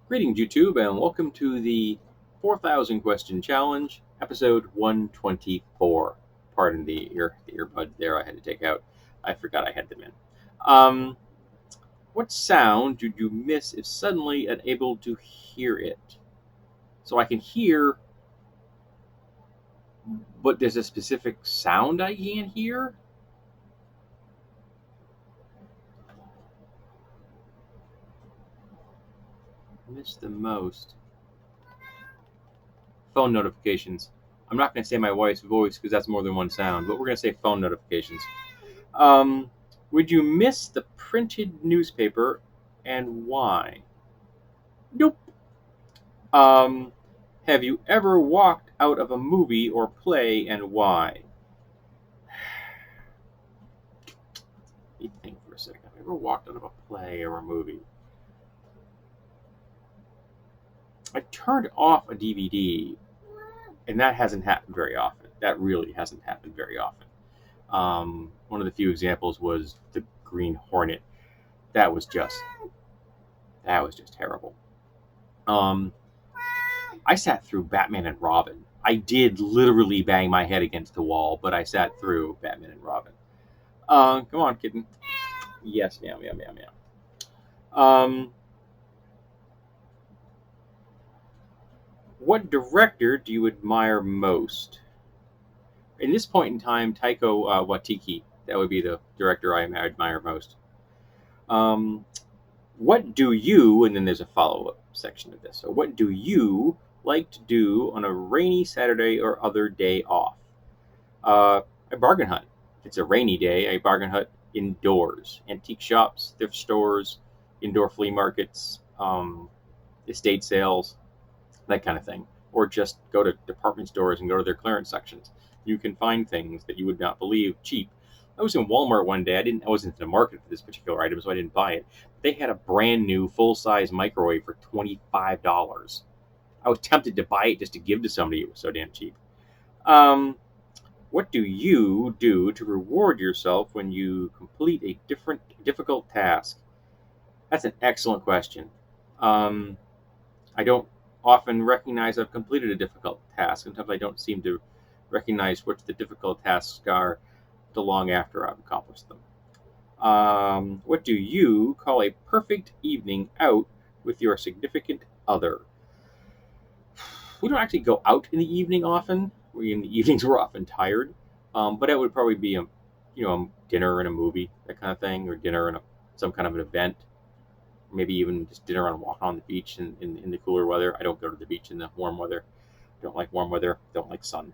Greetings, YouTube, and welcome to the 4,000 Question Challenge, episode 124. Pardon the earbud there I had to take out. I forgot I had them in. Um, what sound did you miss if suddenly unable to hear it? So I can hear, but there's a specific sound I can't hear? Miss the most. Phone notifications. I'm not going to say my wife's voice because that's more than one sound, but we're going to say phone notifications. Um, would you miss the printed newspaper and why? Nope. Um, have you ever walked out of a movie or play and why? Let me think for a second. Have you ever walked out of a play or a movie? I turned off a DVD, and that hasn't happened very often. That really hasn't happened very often. One of the few examples was the Green Hornet. That was just terrible. Um, I sat through Batman and Robin. I did literally bang my head against the wall, but I sat through Batman and Robin. Come on, kitten. Yes, meow, meow, meow, meow. What director do you admire most? In this point in time, Taiko Waititi. That would be the director I admire most. Um, what do you, and then there's a follow-up section of this. So what do you like to do on a rainy Saturday or other day off? I bargain hunt. If it's a rainy day, I bargain hunt indoors. Antique shops, thrift stores, indoor flea markets, estate sales, that kind of thing. Or just go to department stores and go to their clearance sections. You can find things that you would not believe cheap. I was in Walmart one day. I wasn't in the market for this particular item, so I didn't buy it. They had a brand new full size microwave for $25. I was tempted to buy it just to give to somebody. It was so damn cheap. Um, what do you do to reward yourself when you complete a difficult task? That's an excellent question. Um, I don't often recognize I've completed a difficult task. Sometimes I don't seem to recognize what the difficult tasks are till long after I've accomplished them. What do you call a perfect evening out with your significant other? We don't actually go out in the evening often. In the evenings, we're often tired. But it would probably be a dinner and a movie, that kind of thing, or dinner and some kind of an event. Maybe even just dinner and a walk on the beach in the cooler weather. I don't go to the beach in the warm weather. Don't like warm weather. Don't like sun.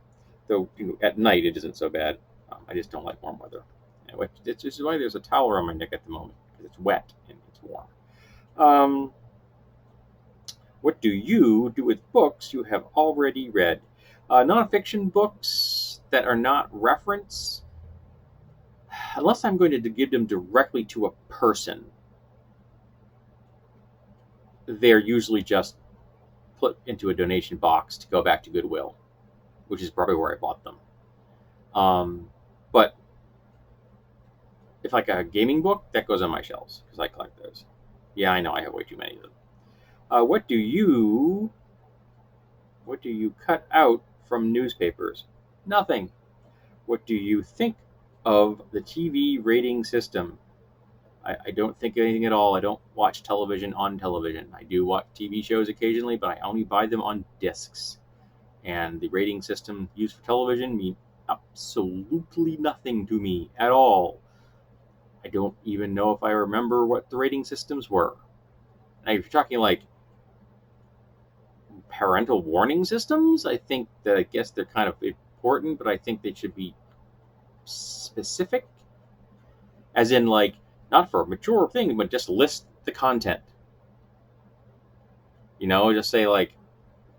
Though at night it isn't so bad. I just don't like warm weather. Anyway, this is why there's a towel around my neck at the moment because it's wet and it's warm. Um, what do you do with books you have already read? Nonfiction books that are not reference, unless I'm going to give them directly to a person, they're usually just put into a donation box to go back to Goodwill, which is probably where I bought them. But if like a gaming book, that goes on my shelves because I collect those. Yeah, I know I have way too many of them. What do you cut out from newspapers? Nothing. What do you think of the TV rating system? I don't think anything at all. I don't watch television on television. I do watch TV shows occasionally, but I only buy them on discs. And the rating system used for television means absolutely nothing to me at all. I don't even know if I remember what the rating systems were. Now, if you're talking like parental warning systems, I guess they're kind of important, but I think they should be specific, as in like not for a mature thing, but just list the content. Just say like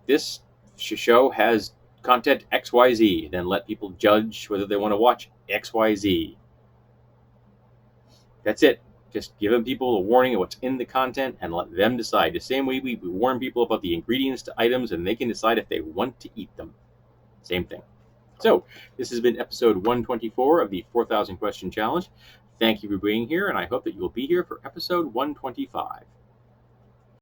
this show has content XYZ, then let people judge whether they want to watch XYZ. That's it. Just giving people a warning of what's in the content and let them decide. The same way we warn people about the ingredients to items and they can decide if they want to eat them. Same thing. So, this has been episode 124 of the 4,000 Question Challenge. Thank you for being here, and I hope that you will be here for episode 125.